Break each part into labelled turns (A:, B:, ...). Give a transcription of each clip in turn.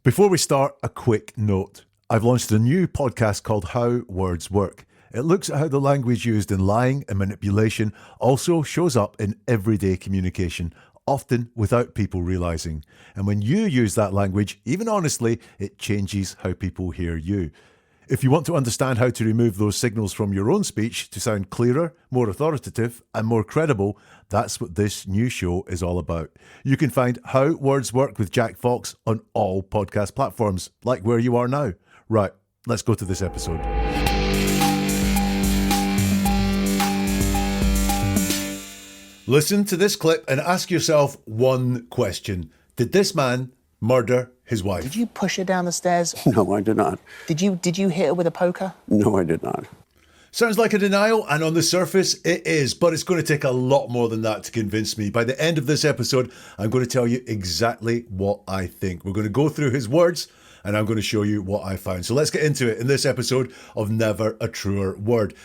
A: Before we start, a quick note. I've launched a new podcast called How Words Work. It looks at how the language used in lying and manipulation also shows up in everyday communication, often without people realising. And when you use that language, even honestly, it changes how people hear you. If you want to understand how to remove those signals from your own speech to sound clearer, more authoritative, and more credible, that's what this new show is all about. You can find How Words Work with Jack Fox on all podcast platforms, like where you are now. Right, let's go to this episode. Listen to this clip and ask yourself one question. Did this man murder his wife?
B: Did you push her down the stairs?
C: No, I did not.
B: Did you hit her with a poker?
C: No, I did not.
A: Sounds like a denial, and on the surface it is, but it's going to take a lot more than that to convince me. By the end of this episode, I'm going to tell you exactly what I think. We're going to go through his words, and I'm going to show you what I found. So let's get into it in this episode of Never a Truer Word,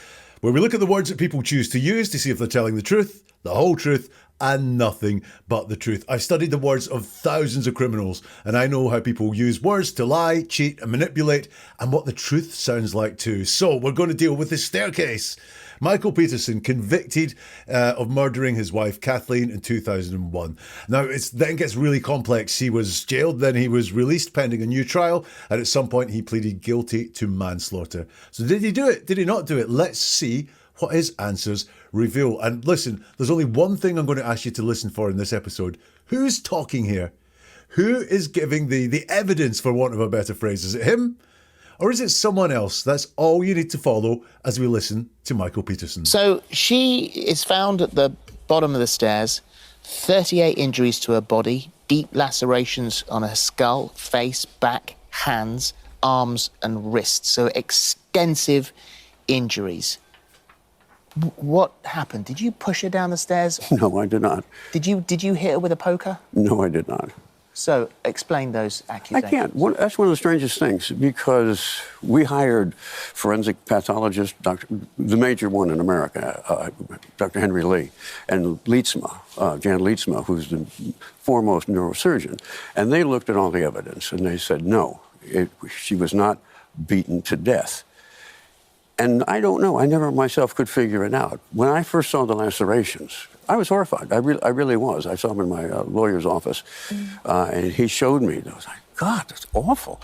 A: where we look at the words that people choose to use to see if they're telling the truth, the whole truth, and nothing but the truth. I've studied the words of thousands of criminals, and I know how people use words to lie, cheat, and manipulate, and what the truth sounds like too. So we're going to deal with this staircase. Michael Peterson, convicted of murdering his wife Kathleen in 2001. Now, it then gets really complex. He was jailed, then he was released pending a new trial, and at some point he pleaded guilty to manslaughter. So did he do it? Did he not do it? Let's see what his answers reveal. And listen, there's only one thing I'm going to ask you to listen for in this episode. Who's talking here? Who is giving the evidence, for want of a better phrase? Is it him? Or is it someone else? That's all you need to follow as we listen to Michael Peterson.
B: So she is found at the bottom of the stairs, 38 injuries to her body, deep lacerations on her skull, face, back, hands, arms and wrists. So extensive injuries. What happened? Did you push her down the stairs?
C: No, I did not.
B: Did you hit her with a poker?
C: No, I did not.
B: So explain those accusations.
C: I can't. That's one of the strangest things, because we hired forensic pathologist, the major one in America, Dr. Henry Lee, and Leetsma, Jan Leetsma, who's the foremost neurosurgeon. And they looked at all the evidence, and they said, no, she was not beaten to death. And I don't know. I never myself could figure it out. When I first saw the lacerations, I was horrified. I really was. I saw him in my lawyer's office, and he showed me. And I was like, God, that's awful.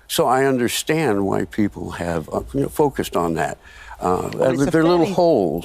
C: So I understand why people have focused on that. They're little holes.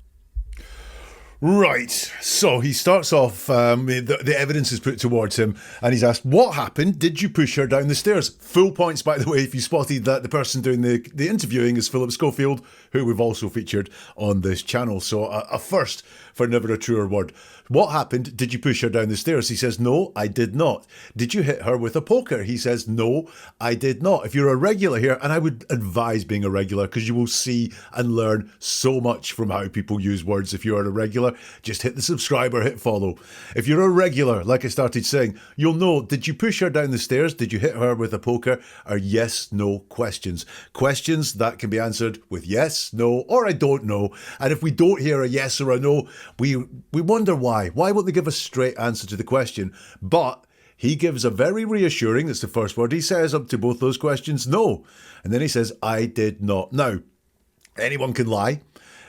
A: Right, so he starts off, the evidence is put towards him, and he's asked, what happened? Did you push her down the stairs? Full points, by the way, if you spotted that the person doing the interviewing is Philip Schofield, who we've also featured on this channel. So a first for Never a Truer Word. What happened? Did you push her down the stairs? He says, no, I did not. Did you hit her with a poker? He says, no, I did not. If you're a regular here, and I would advise being a regular, because you will see and learn so much from how people use words. If you are a regular, just hit the subscribe or hit follow. If you're a regular, like I started saying, you'll know, did you push her down the stairs? Did you hit her with a poker? Are yes, no questions. Questions that can be answered with yes, no, or I don't know. And if we don't hear a yes or a no, we wonder why. Why won't they give a straight answer to the question? But he gives a very reassuring, that's the first word he says up to both those questions, no. And then he says, I did not. Now, anyone can lie.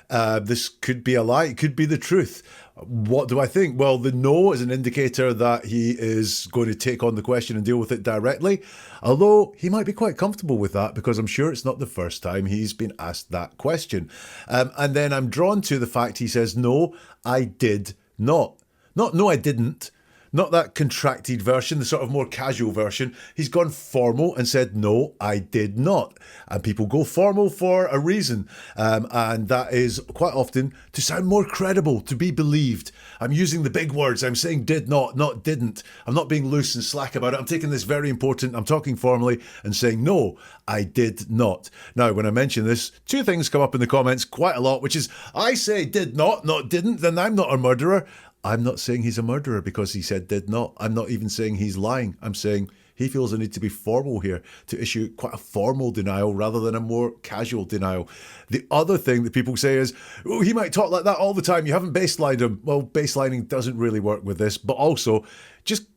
A: This could be a lie. It could be the truth. What do I think? Well, the no is an indicator that he is going to take on the question and deal with it directly. Although he might be quite comfortable with that, because I'm sure it's not the first time he's been asked that question. And then I'm drawn to the fact he says, no, I did not. Not no, I didn't. Not that contracted version, the sort of more casual version. He's gone formal and said, no, I did not. And people go formal for a reason. And that is quite often to sound more credible, to be believed. I'm using the big words. I'm saying did not didn't. I'm not being loose and slack about it. I'm taking this very important. I'm talking formally and saying, no, I did not. Now, when I mention this, two things come up in the comments quite a lot, which is, I say did not didn't, then I'm not a murderer. I'm not saying he's a murderer because he said did not. I'm not even saying he's lying. I'm saying he feels a need to be formal here, to issue quite a formal denial rather than a more casual denial. The other thing that people say is, oh, he might talk like that all the time. You haven't baselined him. Well, baselining doesn't really work with this, but also just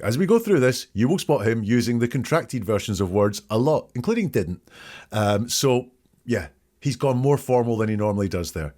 A: As we go through this, you will spot him using the contracted versions of words a lot, including didn't. So, yeah, he's gone more formal than he normally does there.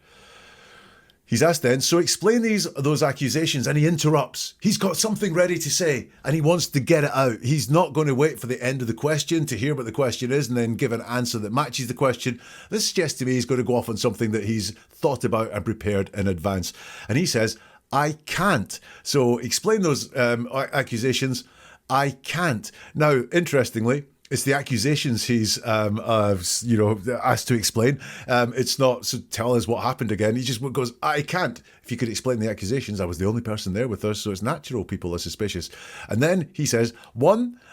A: He's asked then, so explain those accusations, and he interrupts. He's got something ready to say, and he wants to get it out. He's not going to wait for the end of the question to hear what the question is and then give an answer that matches the question. This suggests to me he's going to go off on something that he's thought about and prepared in advance. And he says, I can't. So explain those accusations. I can't. Now, interestingly, it's the accusations he's, asked to explain. It's not, so tell us what happened again. He just goes, I can't. If you could explain the accusations, I was the only person there with us, so it's natural people are suspicious. And then he says,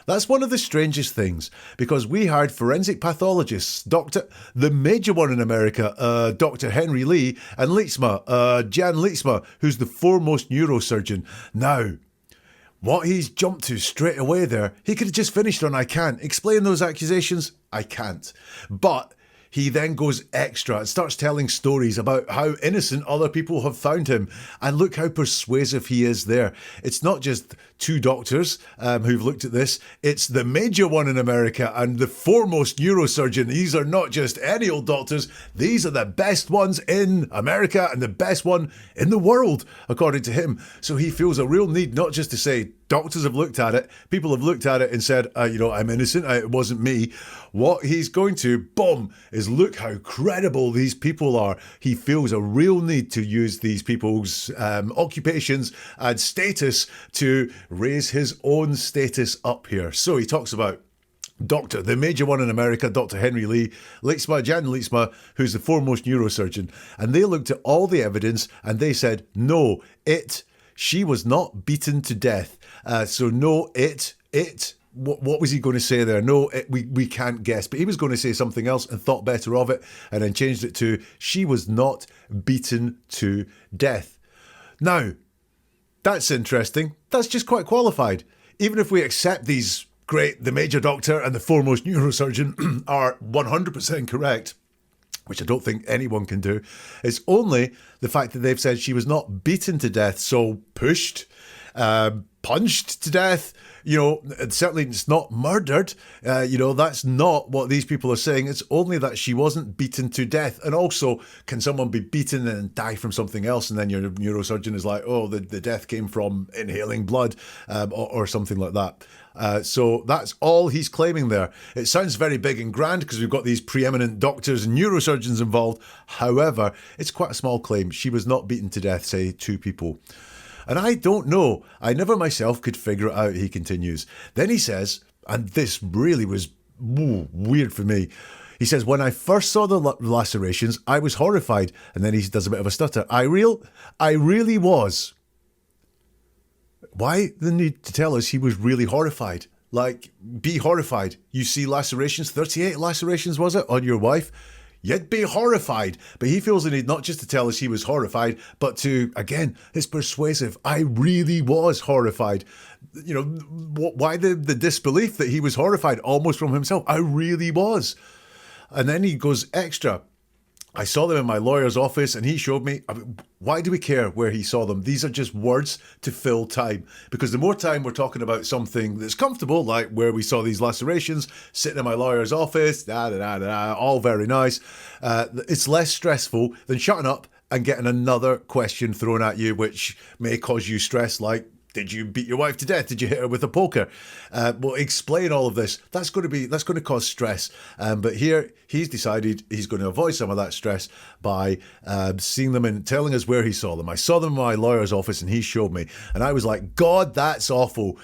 A: that's one of the strangest things, because we hired forensic pathologists, the major one in America, Dr. Henry Lee, and Jan Leetsma, who's the foremost neurosurgeon. Now, what he's jumped to straight away there, he could have just finished on I can't. Explain those accusations, I can't. But he then goes extra and starts telling stories about how innocent other people have found him. And look how persuasive he is there. It's not just two doctors who've looked at this. It's the major one in America and the foremost neurosurgeon. These are not just any old doctors. These are the best ones in America and the best one in the world, according to him. So he feels a real need not just to say, doctors have looked at it, people have looked at it and said, I'm innocent, it wasn't me. What he's going to, boom, is look how credible these people are. He feels a real need to use these people's occupations and status to raise his own status up here. So he talks about the major one in America, Dr. Henry Lee, Jan Leetsma, who's the foremost neurosurgeon. And they looked at all the evidence and they said, no, she was not beaten to death. What was he going to say there? No, we can't guess. But he was going to say something else and thought better of it and then changed it to, she was not beaten to death. Now, that's interesting. That's just quite qualified. Even if we accept the major doctor and the foremost neurosurgeon are 100% correct, which I don't think anyone can do, it's only the fact that they've said she was not beaten to death, so pushed, punched to death, certainly it's not murdered. That's not what these people are saying. It's only that she wasn't beaten to death. And also, can someone be beaten and die from something else? And then your neurosurgeon is like, oh, the death came from inhaling blood or something like that. So that's all he's claiming there. It sounds very big and grand because we've got these preeminent doctors and neurosurgeons involved. However, it's quite a small claim. She was not beaten to death, say, two people. And I don't know. I never myself could figure it out, he continues. Then he says, and this really was weird for me. He says, when I first saw the lacerations, I was horrified. And then he does a bit of a stutter. I really was. Why the need to tell us he was really horrified? Like, be horrified. You see lacerations, 38 lacerations, was it, on your wife? You'd be horrified. But he feels the need not just to tell us he was horrified, but to, again, it's persuasive. I really was horrified. Why the disbelief that he was horrified almost from himself? I really was. And then he goes extra. I saw them in my lawyer's office and he showed me. Why do we care where he saw them? These are just words to fill time. Because the more time we're talking about something that's comfortable, like where we saw these lacerations, sitting in my lawyer's office, all very nice, it's less stressful than shutting up and getting another question thrown at you, which may cause you stress, like, did you beat your wife to death? Did you hit her with a poker? Well, explain all of this. That's going to cause stress. But here he's decided he's going to avoid some of that stress by seeing them and telling us where he saw them. I saw them in my lawyer's office and he showed me. And I was like, God, that's awful.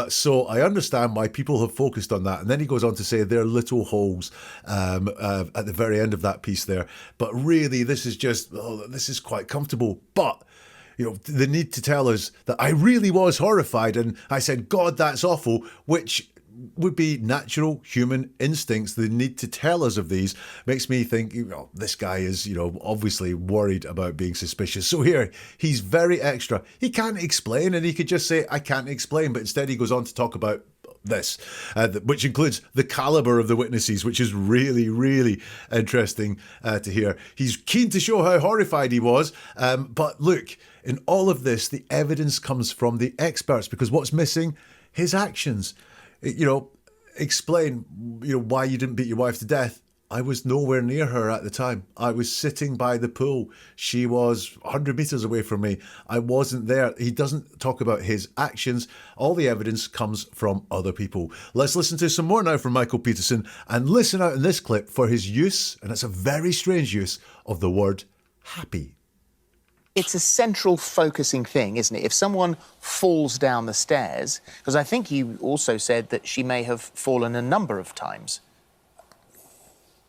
A: So I understand why people have focused on that. And then he goes on to say there are little holes at the very end of that piece there. But really, this is quite comfortable. But the need to tell us that I really was horrified and I said, God, that's awful, which would be natural human instincts. The need to tell us of these makes me think, this guy is, obviously worried about being suspicious. So here, he's very extra. He can't explain and he could just say, I can't explain. But instead he goes on to talk about this, which includes the caliber of the witnesses, which is really, really interesting to hear. He's keen to show how horrified he was. But look, in all of this, the evidence comes from the experts because what's missing his actions. You know, explain, why you didn't beat your wife to death. I was nowhere near her at the time. I was sitting by the pool. She was 100 meters away from me. I wasn't there. He doesn't talk about his actions. All the evidence comes from other people. Let's listen to some more now from Michael Peterson, and listen out in this clip for his use, and it's a very strange use, of the word happy.
B: It's a central focusing thing, isn't it? If someone falls down the stairs, because I think you also said that she may have fallen a number of times.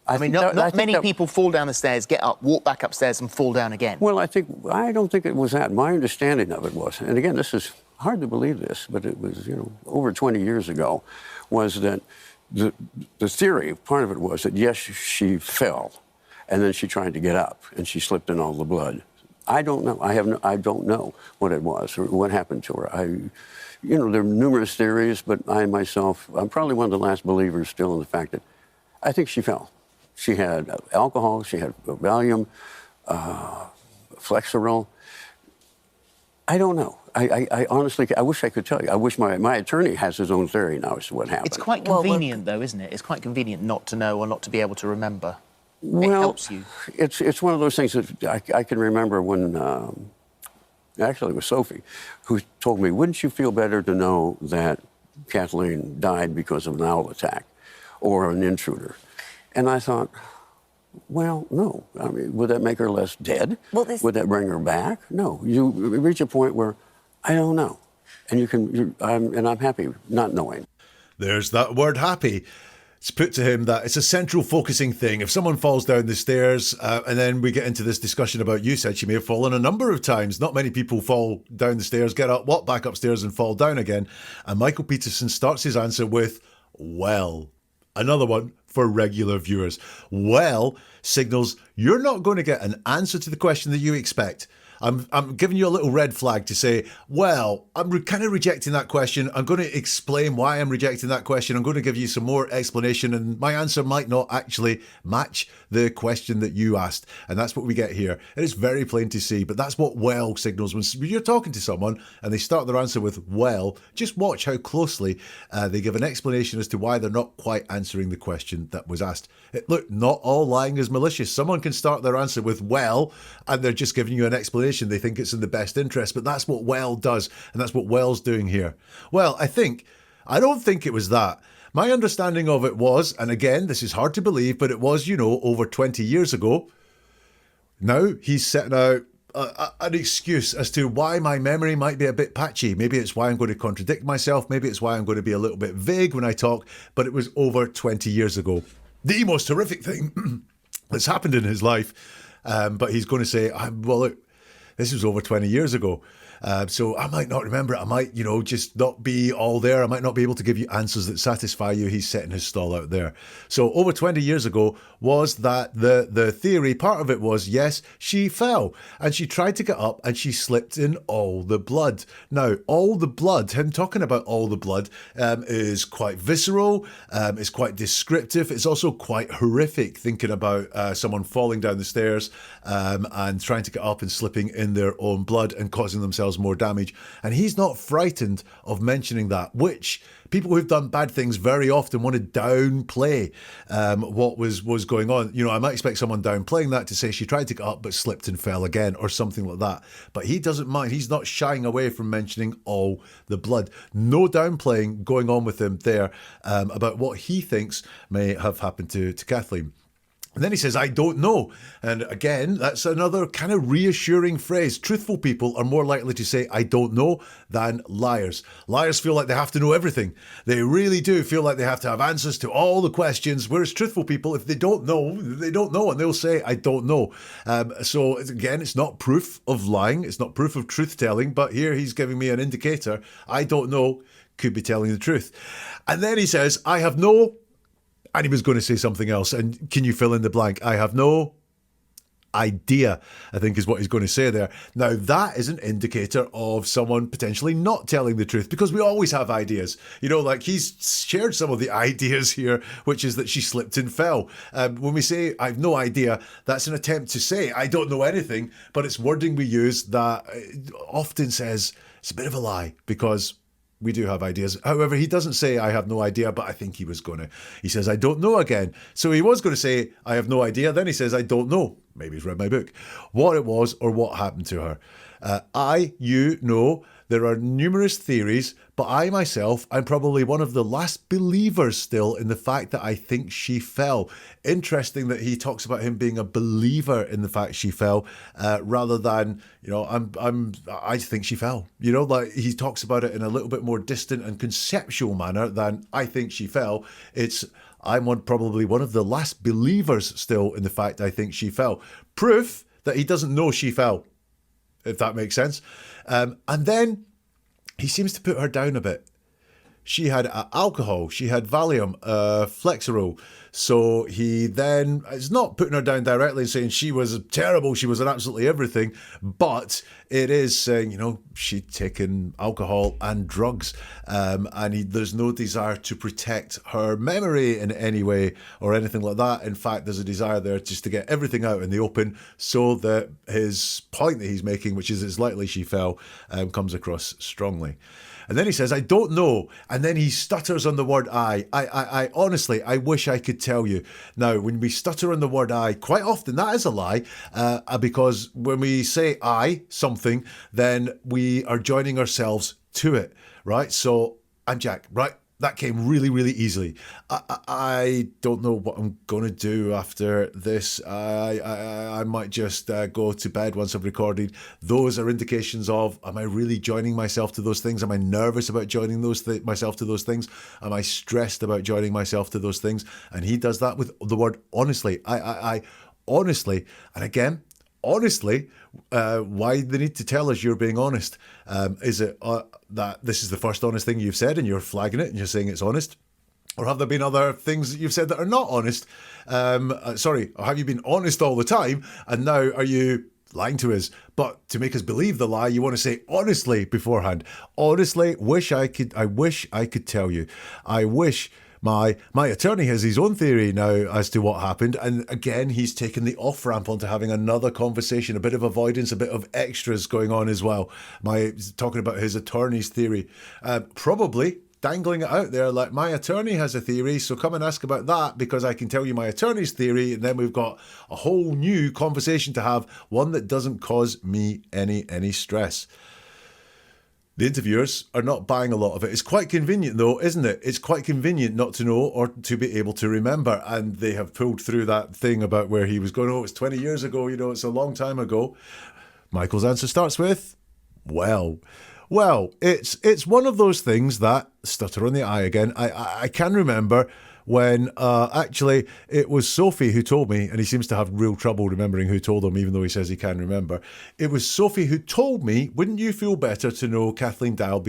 B: I mean, not many people fall down the stairs, get up, walk back upstairs and fall down again.
C: Well, I don't think it was that. My understanding of it was, and again, this is hard to believe this, but it was, over 20 years ago, was that the theory, part of it was that, yes, she fell, and then she tried to get up, and she slipped in all the blood. I don't know. I don't know what it was or what happened to her. There are numerous theories, but I'm probably one of the last believers still in the fact that I think she fell. She had alcohol, she had Valium, Flexeril. I don't know. I honestly, I wish I could tell you. I wish my attorney has his own theory now as to what happened.
B: It's quite convenient, though, isn't it? It's quite convenient not to know or not to be able to remember.
C: Well,
B: it helps you.
C: It's one of those things that I can remember when, actually it was Sophie, who told me, wouldn't you feel better to know that Kathleen died because of an owl attack or an intruder? And I thought, well, no. I mean, would that make her less dead? Would that bring her back? No. You reach a point where I don't know. And I'm happy not knowing.
A: There's that word happy. It's put to him that it's a central focusing thing. If someone falls down the stairs, and then we get into this discussion about, you said she may have fallen a number of times. Not many people fall down the stairs, get up, walk back upstairs and fall down again. And Michael Peterson starts his answer with, well. Another one for regular viewers. Well signals you're not going to get an answer to the question that you expect. I'm giving you a little red flag to say, well, I'm kind of rejecting that question. I'm going to explain why I'm rejecting that question. I'm going to give you some more explanation, and my answer might not actually match the question that you asked. And that's what we get here. It is very plain to see, but that's what well signals. When you're talking to someone and they start their answer with well, just watch how closely they give an explanation as to why they're not quite answering the question that was asked. Look, not all lying is malicious. Someone can start their answer with well, and they're just giving you an explanation. They think it's in the best interest, but that's what well does, and that's what well's doing here. Well, I don't think it was that. My understanding of it was, and again, this is hard to believe, but it was, over 20 years ago. Now he's setting out an excuse as to why my memory might be a bit patchy. Maybe it's why I'm going to contradict myself. Maybe it's why I'm going to be a little bit vague when I talk, but it was over 20 years ago. The most horrific thing that's happened in his life, but he's going to say, well, look, this was over 20 years ago. So I might not remember it. I might, just not be all there. I might not be able to give you answers that satisfy you. He's setting his stall out there. So over 20 years ago was that the theory, part of it was, yes, she fell and she tried to get up and she slipped in all the blood. Now, all the blood, him talking about all the blood, is quite visceral. It's quite descriptive. It's also quite horrific, thinking about someone falling down the stairs and trying to get up and slipping in their own blood and causing themselves more damage. And he's not frightened of mentioning that, which people who've done bad things very often want to downplay what was going on. I might expect someone downplaying that to say she tried to get up but slipped and fell again or something like that. But he doesn't mind. He's not shying away from mentioning all the blood. No downplaying going on with him there about what he thinks may have happened to Kathleen. And then he says, I don't know. And again, that's another kind of reassuring phrase. Truthful people are more likely to say, I don't know, than liars. Liars feel like they have to know everything. They really do feel like they have to have answers to all the questions. Whereas truthful people, if they don't know, they don't know. And they'll say, I don't know. So again, it's not proof of lying. It's not proof of truth telling. But here he's giving me an indicator. I don't know, could be telling the truth. And then he says, I have no... And he was going to say something else. And can you fill in the blank? I have no idea, I think is what he's going to say there. Now, that is an indicator of someone potentially not telling the truth, because we always have ideas. Like he's shared some of the ideas here, which is that she slipped and fell. When we say, I have no idea, that's an attempt to say, I don't know anything, but it's wording we use that often says it's a bit of a lie, because We do have ideas. However, he doesn't say, I have no idea, but I think he was going to. He says, I don't know again. So he was going to say, I have no idea. Then he says, I don't know. Maybe he's read my book. What it was or what happened to her. You know, there are numerous theories, but I myself, I'm probably one of the last believers still in the fact that I think she fell. Interesting that he talks about him being a believer in the fact she fell, rather than, I think she fell. Like he talks about it in a little bit more distant and conceptual manner than I think she fell. I'm probably one of the last believers still in the fact I think she fell. Proof that he doesn't know she fell, if that makes sense. And then he seems to put her down a bit. She had alcohol, she had Valium, Flexeril. So he then is not putting her down directly and saying she was terrible, she was an absolutely everything, but it is saying, she'd taken alcohol and drugs, and there's no desire to protect her memory in any way or anything like that. In fact, there's a desire there just to get everything out in the open so that his point that he's making, which is it's likely she fell, comes across strongly. And then he says, I don't know. And then he stutters on the word I. I honestly, I wish I could tell you. Now, when we stutter on the word I, quite often that is a lie, because when we say I, something, then we are joining ourselves to it, right? So I'm Jack, right? That came really, really easily. I don't know what I'm going to do after this. I might just go to bed once I've recorded. Those are indications of, am I really joining myself to those things? Am I nervous about joining myself to those things? Am I stressed about joining myself to those things? And he does that with the word honestly. I honestly, and again, honestly, why the need to tell us you're being honest? Is it that this is the first honest thing you've said and you're flagging it and you're saying it's honest? Or have there been other things that you've said that are not honest? Or have you been honest all the time and now are you lying to us? But to make us believe the lie, you want to say honestly beforehand. Honestly, I wish I could tell you. I wish my attorney has his own theory now as to what happened, and again he's taken the off-ramp onto having another conversation, a bit of avoidance, a bit of extras going on as well. Talking about his attorney's theory, probably dangling it out there like my attorney has a theory, so come and ask about that because I can tell you my attorney's theory, and then we've got a whole new conversation to have, one that doesn't cause me any stress. The interviewers are not buying a lot of it. It's quite convenient though, isn't it? It's quite convenient not to know or to be able to remember. And they have pulled through that thing about where he was going, oh, it's 20 years ago, it's a long time ago. Michael's answer starts with, well, it's one of those things that, stutter on the I again, I can remember when actually it was Sophie who told me, and he seems to have real trouble remembering who told him, even though he says he can remember. It was Sophie who told me, wouldn't you feel better to know Kathleen died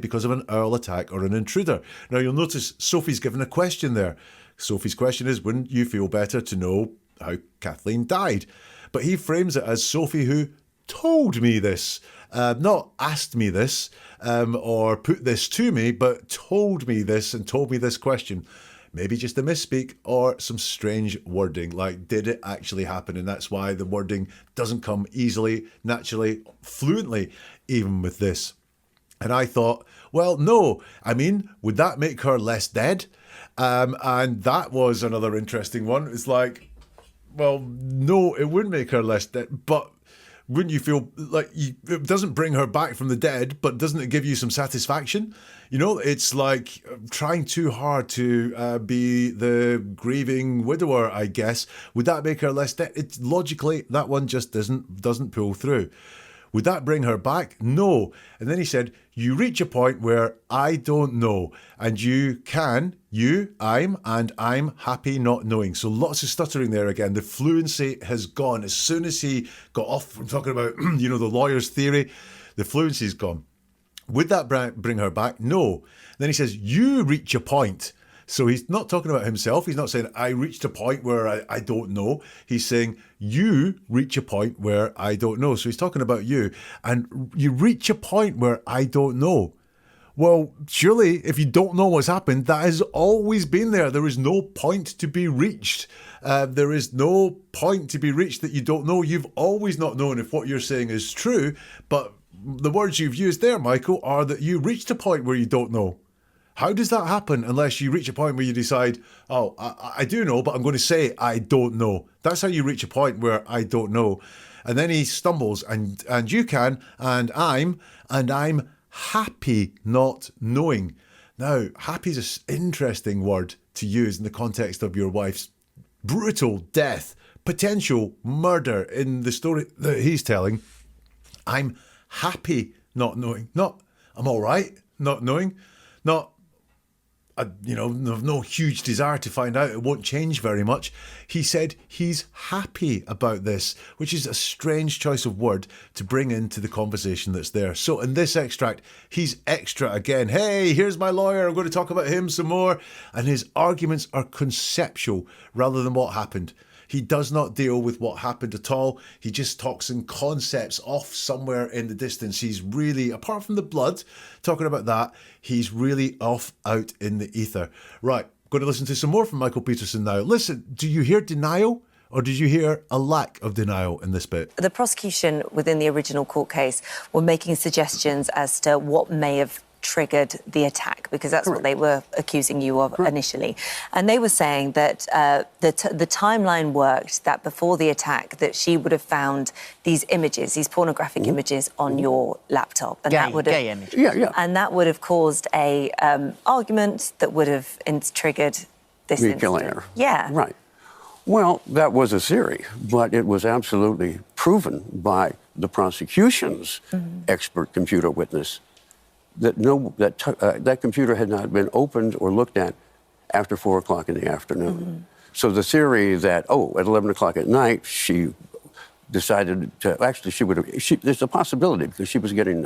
A: because of an owl attack or an intruder? Now you'll notice Sophie's given a question there. Sophie's question is, wouldn't you feel better to know how Kathleen died? But he frames it as Sophie who told me this, not asked me this or put this to me, but told me this and told me this question. Maybe just a misspeak or some strange wording, like did it actually happen? And that's why the wording doesn't come easily, naturally, fluently, even with this. And I thought, well, no. I mean, would that make her less dead? And that was another interesting one. It's like, well, no, it wouldn't make her less dead, but wouldn't you feel like it doesn't bring her back from the dead, but doesn't it give you some satisfaction? It's like trying too hard to be the grieving widower, I guess. Would that make her less dead? It's logically, that one just doesn't pull through. Would that bring her back? No. And then he said, you reach a point where I don't know. And I'm happy not knowing. So lots of stuttering there again. The fluency has gone. As soon as he got off from talking about, the lawyer's theory, the fluency's gone. Would that bring her back? No. Then he says, you reach a point. So he's not talking about himself. He's not saying, I reached a point where I don't know. He's saying, you reach a point where I don't know. So he's talking about you. And you reach a point where I don't know. Well, surely if you don't know what's happened, that has always been there. There is no point to be reached. There is no point to be reached that you don't know. You've always not known if what you're saying is true. But the words you've used there, Michael, are that you reached a point where you don't know. How does that happen unless you reach a point where you decide, oh, I do know, but I'm going to say I don't know. That's how you reach a point where I don't know. And then he stumbles, and you can, and I'm happy not knowing. Now, happy is an interesting word to use in the context of your wife's brutal death, potential murder in the story that he's telling. I'm happy not knowing. Not, I'm all right not knowing. Not, no huge desire to find out. It won't change very much. He said he's happy about this, which is a strange choice of word to bring into the conversation that's there. So in this extract, he's extra again. Hey, here's my lawyer. I'm going to talk about him some more. And his arguments are conceptual rather than what happened. He does not deal with what happened at all. He just talks in concepts off somewhere in the distance. He's really, apart from the blood, talking about that, he's really off out in the ether. Right, going to listen to some more from Michael Peterson now. Listen, do you hear denial? Or did you hear a lack of denial in this bit?
D: The prosecution within the original court case were making suggestions as to what may have triggered the attack, because that's what they were accusing you of initially. And they were saying that the timeline worked, that before the attack, that she would have found these images, these pornographic images on your laptop. And that would have,
B: gay images.
C: Yeah.
D: And that would have caused a argument that would have triggered this
C: Me
D: incident.
C: killing her.
D: Yeah.
C: Right. Well, that was a theory, but it was absolutely proven by the prosecution's expert computer witness that that computer had not been opened or looked at after 4 o'clock in the afternoon. So the theory that, at 11 o'clock at night, she decided to, actually there's a possibility because she was getting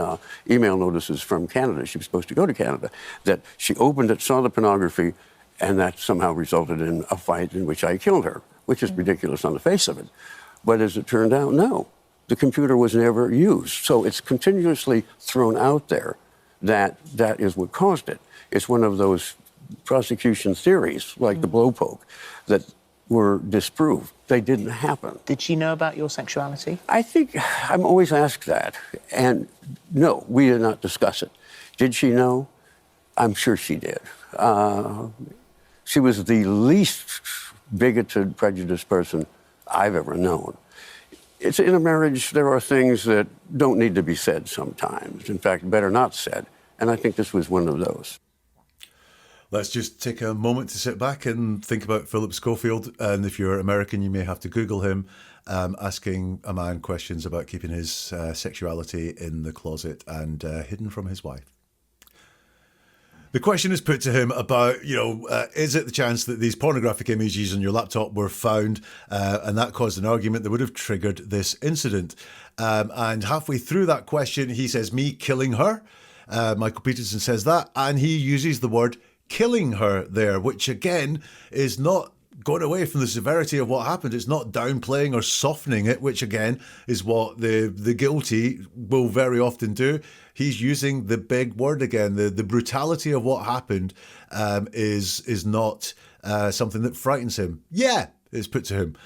C: email notices from Canada. She was supposed to go to Canada, that she opened it, saw the pornography, and that somehow resulted in a fight in which I killed her, which is ridiculous on the face of it. But as it turned out, no, the computer was never used. So it's continuously thrown out there that is what caused it. It's one of those prosecution theories, like the blowpoke, that were disproved. They didn't happen.
B: Did she know about your sexuality?
C: I think I'm always asked that. And no, we did not discuss it. Did she know? I'm sure she did. She was the least bigoted, prejudiced person I've ever known. It's in a marriage, there are things that don't need to be said sometimes. In fact, better not said. And I think this was one of those.
A: Let's just take a moment to sit back and think about Philip Schofield. And if you're American, you may have to Google him, asking a man questions about keeping his sexuality in the closet and hidden from his wife. The question is put to him about, is it the chance that these pornographic images on your laptop were found and that caused an argument that would have triggered this incident? And halfway through that question, he says, me killing her. Michael Peterson says that, and he uses the word killing her there, which again is not going away from the severity of what happened. It's not downplaying or softening it, which again is what the guilty will very often do. He's using the big word again. The brutality of what happened is not something that frightens him. Yeah, it's put to him.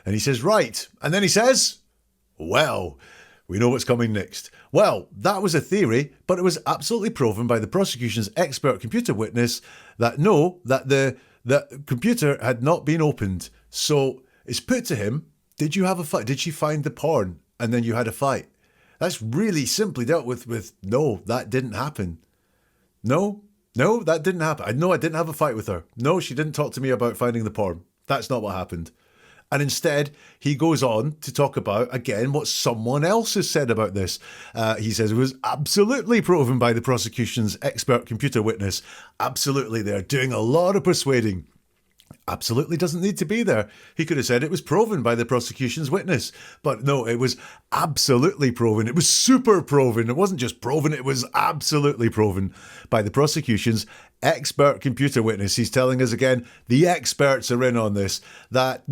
A: And he says, right. And then he says, well, we know what's coming next. Well, that was a theory, but it was absolutely proven by the prosecution's expert computer witness that the computer had not been opened. So it's put to him, did you have a fight? Did she find the porn and then you had a fight? That's really simply dealt with no, that didn't happen. No, that didn't happen. I didn't have a fight with her. No, she didn't talk to me about finding the porn. That's not what happened. And instead, he goes on to talk about, again, what someone else has said about this. He says it was absolutely proven by the prosecution's expert computer witness. Absolutely, they're doing a lot of persuading. Absolutely doesn't need to be there. He could have said it was proven by the prosecution's witness. But no, it was absolutely proven. It was super proven. It wasn't just proven, it was absolutely proven by the prosecution's expert computer witness. He's telling us again, the experts are in on this, that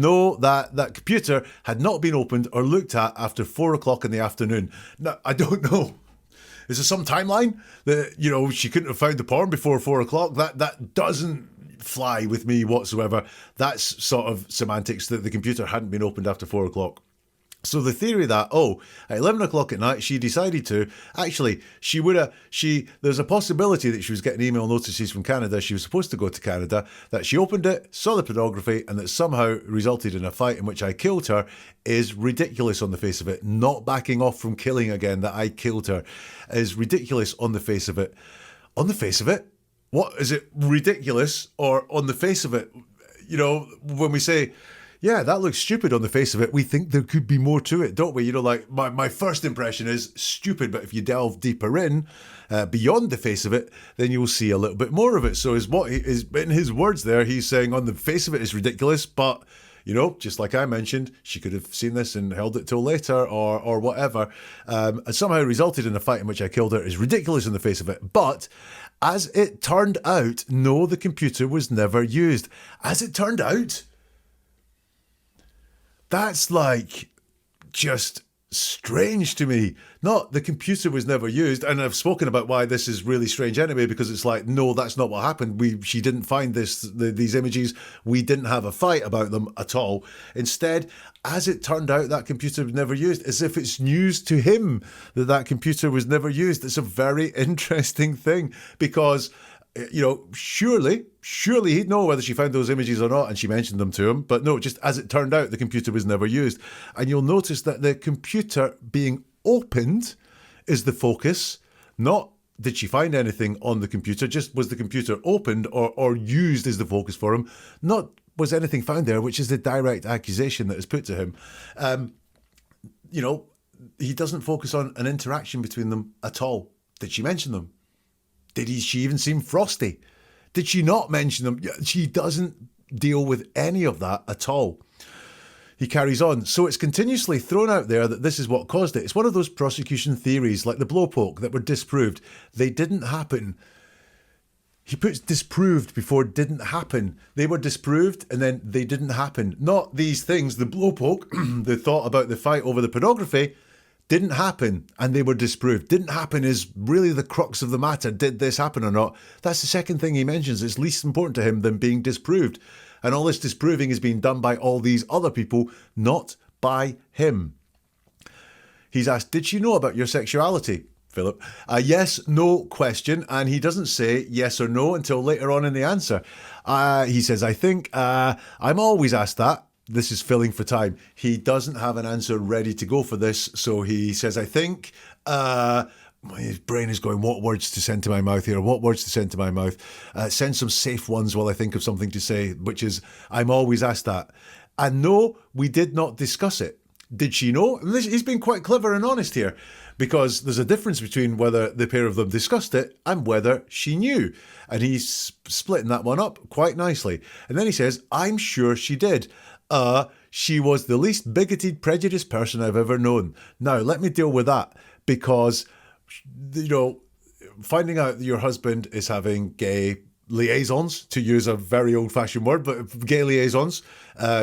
A: computer had not been opened or looked at after 4 o'clock in the afternoon. Now, I don't know. Is there some timeline that, she couldn't have found the porn before 4 o'clock? That doesn't fly with me whatsoever. That's sort of semantics, that the computer hadn't been opened after 4 o'clock. So the theory that, at 11 o'clock at night, she decided to, actually, there's a possibility that she was getting email notices from Canada. She was supposed to go to Canada, that she opened it, saw the pornography, and that somehow resulted in a fight in which I killed her is ridiculous on the face of it. Not backing off from killing again, that I killed her, is ridiculous on the face of it. On the face of it? What, is it ridiculous or on the face of it? You know, when we say, yeah, that looks stupid on the face of it, we think there could be more to it, don't we? You know, like my first impression is stupid, but if you delve deeper in, beyond the face of it, then you'll see a little bit more of it. So in his words there, he's saying on the face of it is ridiculous, but, you know, just like I mentioned, she could have seen this and held it till later or whatever. And somehow resulted in a fight in which I killed her is ridiculous on the face of it. But as it turned out, no, the computer was never used. As it turned out, that's like just strange to me. Not the computer was never used, and I've spoken about why this is really strange anyway, because it's like, no, that's not what happened. She didn't find these images. We didn't have a fight about them at all. Instead, as it turned out, that computer was never used, as if it's news to him that computer was never used. It's a very interesting thing because, you know, surely he'd know whether she found those images or not, and she mentioned them to him. But no, just as it turned out, the computer was never used. And you'll notice that the computer being opened is the focus, not did she find anything on the computer, just was the computer opened or used is the focus for him, not was anything found there, which is the direct accusation that is put to him. You know, he doesn't focus on an interaction between them at all. Did she mention them? Did she even seem frosty? Did she not mention them? She doesn't deal with any of that at all. He carries on. So it's continuously thrown out there that this is what caused it. It's one of those prosecution theories like the blowpoke that were disproved. They didn't happen. He puts disproved before didn't happen. They were disproved and then they didn't happen. Not these things. The blowpoke, the thought about the fight over the pornography, didn't happen and they were disproved. Didn't happen is really the crux of the matter. Did this happen or not? That's the second thing he mentions. It's least important to him than being disproved. And all this disproving is being done by all these other people, not by him. He's asked, did she know about your sexuality, Philip? Yes, no question. And he doesn't say yes or no until later on in the answer. He says, I think I'm always asked that. This is filling for time. He doesn't have an answer ready to go for this. So he says, I think, his brain is going, what words to send to my mouth here? What words to send to my mouth? Send some safe ones while I think of something to say, which is, I'm always asked that. And no, we did not discuss it. Did she know? He's been quite clever and honest here, because there's a difference between whether the pair of them discussed it and whether she knew. And he's splitting that one up quite nicely. And then he says, I'm sure she did. She was the least bigoted, prejudiced person I've ever known. Now, let me deal with that, because, you know, finding out that your husband is having gay liaisons, to use a very old-fashioned word, but gay liaisons.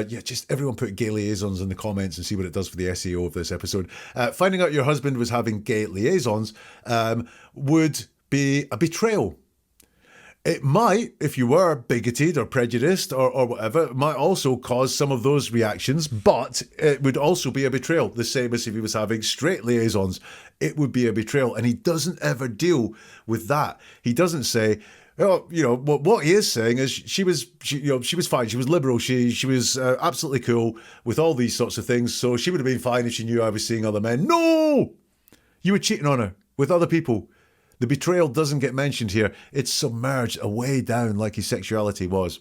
A: Just everyone put gay liaisons in the comments and see what it does for the SEO of this episode. Finding out your husband was having gay liaisons would be a betrayal. It might, if you were bigoted or prejudiced or whatever, it might also cause some of those reactions, but it would also be a betrayal. The same as if he was having straight liaisons, it would be a betrayal. And he doesn't ever deal with that. He doesn't say, oh, you know, what he is saying is she was fine. She was liberal. She was absolutely cool with all these sorts of things. So she would have been fine if she knew I was seeing other men. No! You were cheating on her with other people. The betrayal doesn't get mentioned here. It's submerged away down like his sexuality was.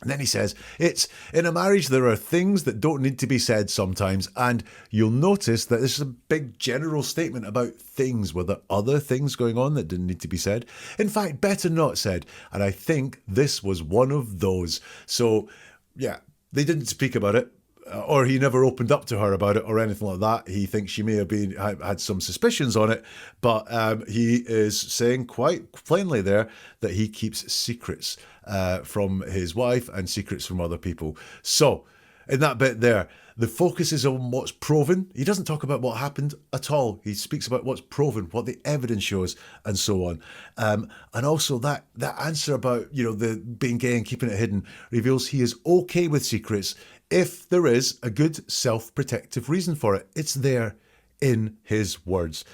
A: And then he says, it's in a marriage, there are things that don't need to be said sometimes. And you'll notice that this is a big general statement about things. Were there other things going on that didn't need to be said? In fact, better not said. And I think this was one of those. So, yeah, they didn't speak about it. Or he never opened up to her about it or anything like that. He thinks she may have had some suspicions on it, but he is saying quite plainly there that he keeps secrets from his wife and secrets from other people. So in that bit there, the focus is on what's proven. He doesn't talk about what happened at all. He speaks about what's proven, what the evidence shows, and so on. And also that answer about, the being gay and keeping it hidden reveals he is okay with secrets if there is a good self-protective reason for it. It's there in his words.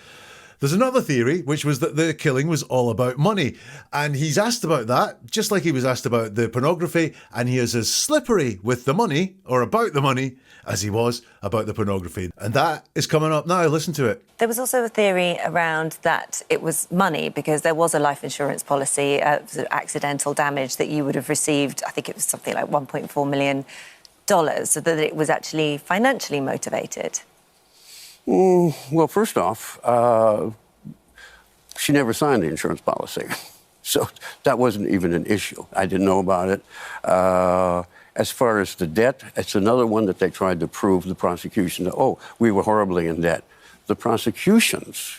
A: There's another theory, which was that the killing was all about money. And he's asked about that, just like he was asked about the pornography, and he is as slippery with the money, or about the money, as he was about the pornography. And that is coming up now. Listen to it.
D: There was also a theory around that it was money because there was a life insurance policy, accidental damage that you would have received. I think it was something like $1.4 million, so that it was actually financially motivated.
C: Well, first off, she never signed the insurance policy. So that wasn't even an issue. I didn't know about it. As far as the debt, it's another one that they tried to prove, the prosecution, that, we were horribly in debt. The prosecution's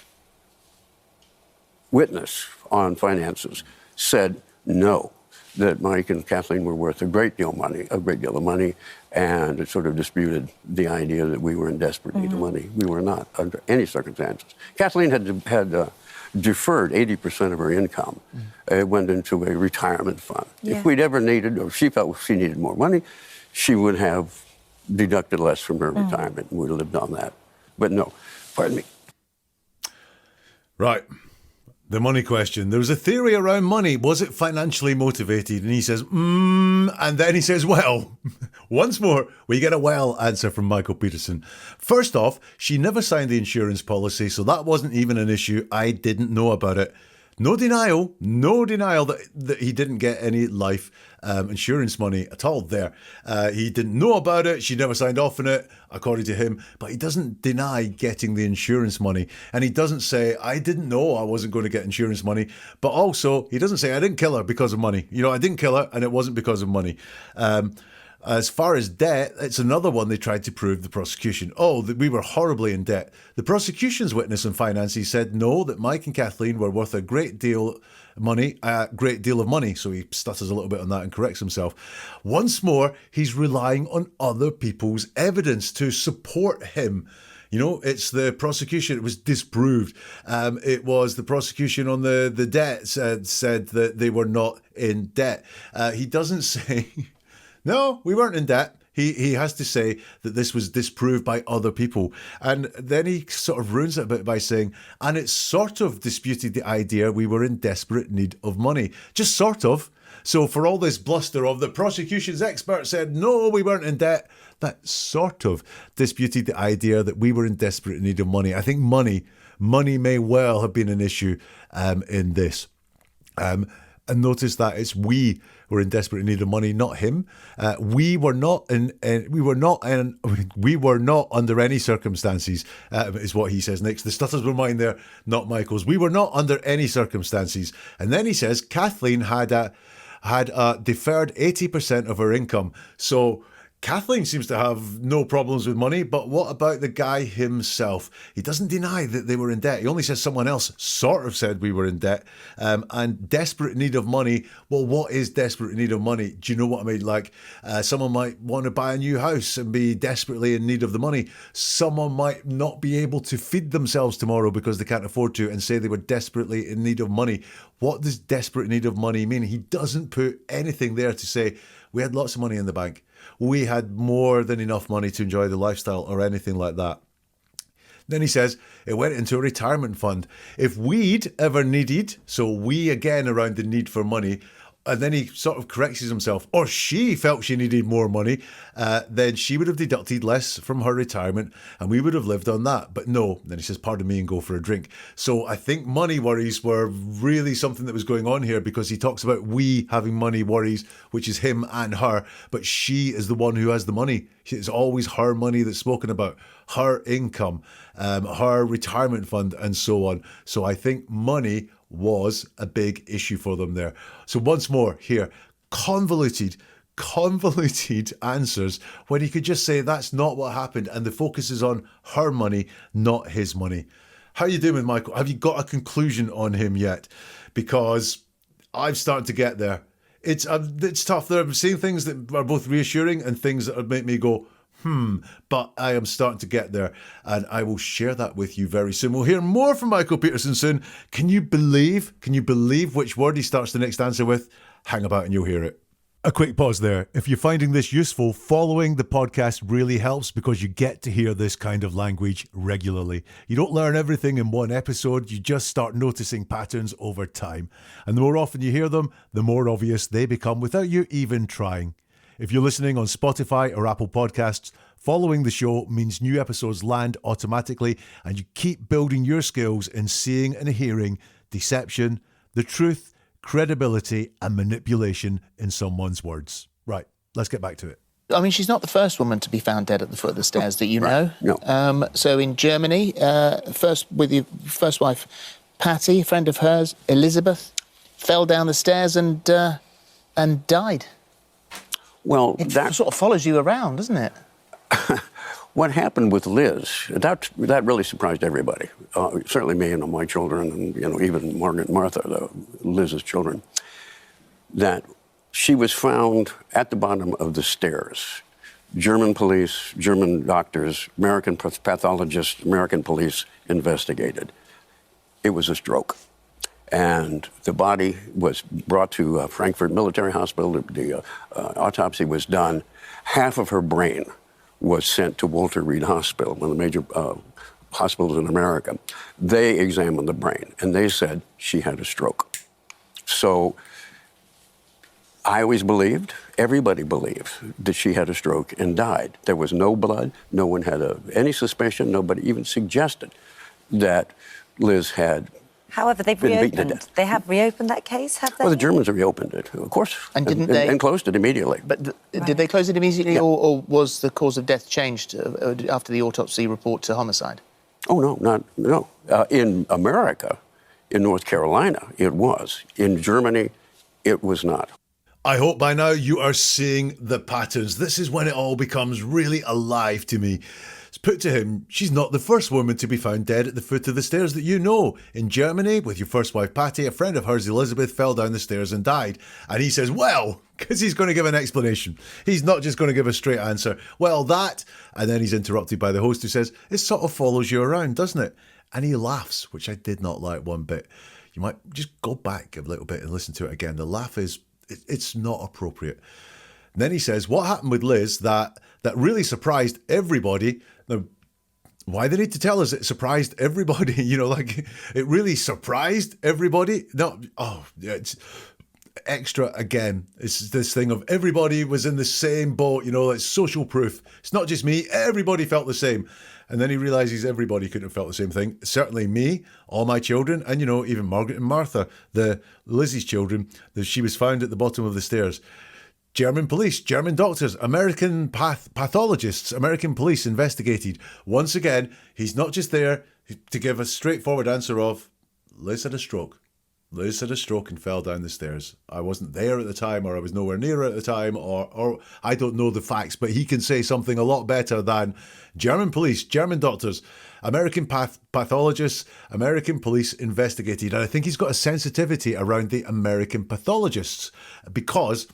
C: witness on finances said no, that Mike and Kathleen were worth a great deal of money, and it sort of disputed the idea that we were in desperate need of money. We were not, under any circumstances. Kathleen had deferred 80% of her income. It went into a retirement fund.
D: Yeah.
C: If we'd ever needed, or she felt she needed more money, she would have deducted less from her retirement and would have lived on that. But no, pardon me.
A: Right. The money question. There was a theory around money. Was it financially motivated? And he says, and then he says, well, once more, we get a well answer from Michael Peterson. First off, she never signed the insurance policy, so that wasn't even an issue. I didn't know about it. No denial that he didn't get any life insurance money at all there. He didn't know about it. She never signed off on it, according to him. But he doesn't deny getting the insurance money. And he doesn't say, I didn't know I wasn't going to get insurance money. But also, he doesn't say, I didn't kill her because of money. I didn't kill her and it wasn't because of money. As far as debt, it's another one they tried to prove, the prosecution. That we were horribly in debt. The prosecution's witness on finances said no, that Mike and Kathleen were worth a great deal of money. So he stutters a little bit on that and corrects himself. Once more, he's relying on other people's evidence to support him. It's the prosecution. It was disproved. It was the prosecution on the debt said that they were not in debt. He doesn't say... No, we weren't in debt. He has to say that this was disproved by other people. And then he sort of ruins it a bit by saying, and it sort of disputed the idea we were in desperate need of money. Just sort of. So for all this bluster of the prosecution's expert said, no, we weren't in debt, that sort of disputed the idea that we were in desperate need of money. I think money may well have been an issue in this. And notice that it's we were in desperate need of money, not him. We were not under any circumstances, is what he says next. The stutters were mine there, not Michael's. We were not under any circumstances. And then he says Kathleen had deferred 80% of her income. So Kathleen seems to have no problems with money, but what about the guy himself? He doesn't deny that they were in debt. He only says someone else sort of said we were in debt. And desperate need of money. Well, what is desperate need of money? Do you know what I mean? Like someone might want to buy a new house and be desperately in need of the money. Someone might not be able to feed themselves tomorrow because they can't afford to and say they were desperately in need of money. What does desperate need of money mean? He doesn't put anything there to say we had lots of money in the bank. We had more than enough money to enjoy the lifestyle or anything like that. Then he says it went into a retirement fund. If we'd ever needed, so we again around the need for money, and then he sort of corrects himself, or she felt she needed more money, then she would have deducted less from her retirement and we would have lived on that. But no, then he says, pardon me, and go for a drink. So I think money worries were really something that was going on here, because he talks about we having money worries, which is him and her, but she is the one who has the money. It's always her money that's spoken about, her income, her retirement fund, and so on. So I think money was a big issue for them there. So once more here, convoluted answers when he could just say that's not what happened, and the focus is on her money, not his money. How are you doing with Michael? Have you got a conclusion on him yet? Because I'm starting to get there. It's tough. I'm saying things that are both reassuring and things that make me go, but I am starting to get there, and I will share that with you very soon. We'll hear more from Michael Peterson soon. Can you believe which word he starts the next answer with? Hang about and you'll hear it. A quick pause there. If you're finding this useful, following the podcast really helps because you get to hear this kind of language regularly. You don't learn everything in one episode, you just start noticing patterns over time. And the more often you hear them, the more obvious they become without you even trying. If you're listening on Spotify or Apple Podcasts, following the show means new episodes land automatically and you keep building your skills in seeing and hearing deception, the truth, credibility and manipulation in someone's words. Right, let's get back to it.
B: I mean, she's not the first woman to be found dead at the foot of the stairs that you know.
C: No.
B: So in Germany, first with your first wife, Patty, a friend of hers, Elizabeth, fell down the stairs and died.
C: Well,
B: It
C: that
B: sort of follows you around, doesn't it?
C: what happened with Liz, that really surprised everybody. Certainly me and my children, and even Margaret and Martha, Liz's children. That she was found at the bottom of the stairs. German police, German doctors, American pathologists, American police investigated. It was a stroke. And the body was brought to Frankfurt Military Hospital. The autopsy was done. Half of her brain was sent to Walter Reed Hospital, one of the major hospitals in America. They examined the brain, and they said she had a stroke. So I always believed, everybody believed, that she had a stroke and died. There was no blood. No one had any suspicion. Nobody even suggested that Liz had.
D: However, they've
C: been beaten to
D: reopened.
C: death.
D: They have reopened that case, have they?
C: Well, the Germans have reopened it, of course.
B: And didn't they?
C: And closed it immediately.
B: But did they close it immediately, or was the cause of death changed after the autopsy report to homicide?
C: Oh, no. In America, in North Carolina, it was. In Germany, it was not.
A: I hope by now you are seeing the patterns. This is when it all becomes really alive to me. It's put to him, she's not the first woman to be found dead at the foot of the stairs that you know. In Germany, with your first wife Patty, a friend of hers, Elizabeth, fell down the stairs and died. And he says, well, because he's going to give an explanation. He's not just going to give a straight answer. Well, that, and then he's interrupted by the host who says, it sort of follows you around, doesn't it? And he laughs, which I did not like one bit. You might just go back a little bit and listen to it again. The laugh is, it's not appropriate. And then he says, what happened with Liz that really surprised everybody. Now, why they need to tell us it surprised everybody? It really surprised everybody. No, it's extra again. It's this thing of everybody was in the same boat, it's social proof. It's not just me, everybody felt the same. And then he realises everybody couldn't have felt the same thing. Certainly me, all my children, and even Margaret and Martha, Lizzie's children, that she was found at the bottom of the stairs. German police, German doctors, American pathologists, American police investigated. Once again, he's not just there to give a straightforward answer of, Liz had a stroke. Liz had a stroke and fell down the stairs. I wasn't there at the time, or I was nowhere near at the time, or I don't know the facts, but he can say something a lot better than German police, German doctors, American pathologists, American police investigated. And I think he's got a sensitivity around the American pathologists because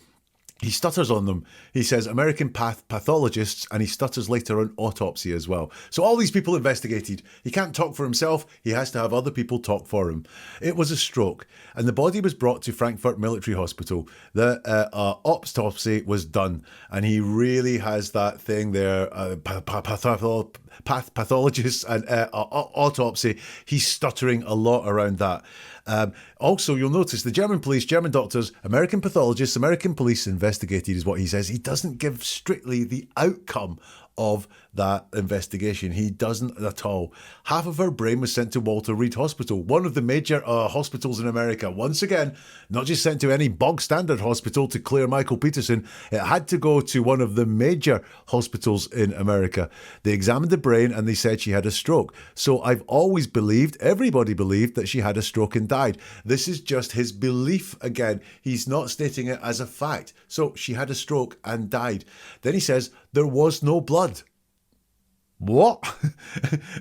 A: he stutters on them. He says American pathologists, and he stutters later on autopsy as well. So all these people investigated. He can't talk for himself. He has to have other people talk for him. It was a stroke, and the body was brought to Frankfurt Military Hospital. The autopsy was done, and he really has that thing there, pathologists and autopsy. He's stuttering a lot around that. Also, you'll notice the German police, German doctors, American pathologists, American police investigated is what he says. He doesn't give strictly the outcome of that investigation. He doesn't at all. Half of her brain was sent to Walter Reed Hospital, one of the major hospitals in America. Once again, not just sent to any bog standard hospital to clear Michael Peterson. It had to go to one of the major hospitals in America. They examined the brain and they said she had a stroke. So I've always believed, everybody believed, that she had a stroke and died. This is just his belief again. He's not stating it as a fact. So she had a stroke and died. Then he says there was no blood. What?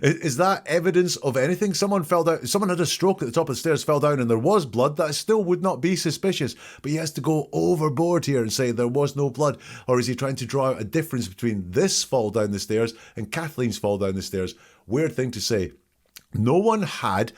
A: Is that evidence of anything? Someone fell down, someone had a stroke at the top of the stairs, fell down, and there was blood. That still would not be suspicious. But he has to go overboard here and say there was no blood. Or is he trying to draw out a difference between this fall down the stairs and Kathleen's fall down the stairs? Weird thing to say. No one had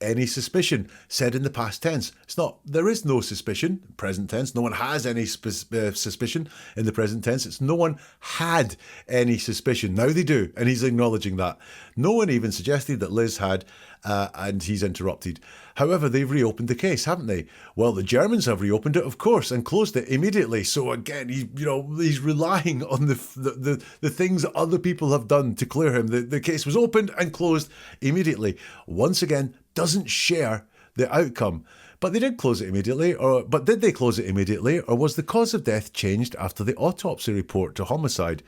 A: any suspicion, said in the past tense. It's not, there is no suspicion, present tense. No one has any suspicion in the present tense. It's no one had any suspicion. Now they do, and he's acknowledging that. No one even suggested that Liz had, and he's interrupted. However, they've reopened the case, haven't they? Well, the Germans have reopened it, of course, and closed it immediately. So again, he's relying on the things that other people have done to clear him. The case was opened and closed immediately. Once again, doesn't share the outcome. But they did close it immediately, but did they close it immediately, or was the cause of death changed after the autopsy report to homicide?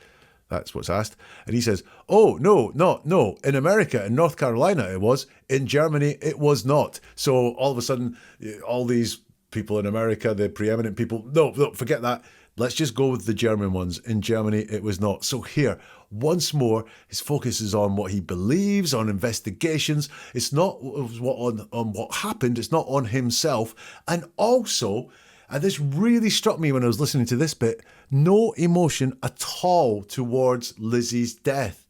A: That's what's asked. And he says, oh, no. In America, in North Carolina, it was. In Germany, it was not. So all of a sudden, all these people in America, the preeminent people, no, forget that. Let's just go with the German ones. In Germany, it was not. So here, once more, his focus is on what he believes, on investigations. It's not on what happened. It's not on himself. And also, and this really struck me when I was listening to this bit, no emotion at all towards Lizzie's death.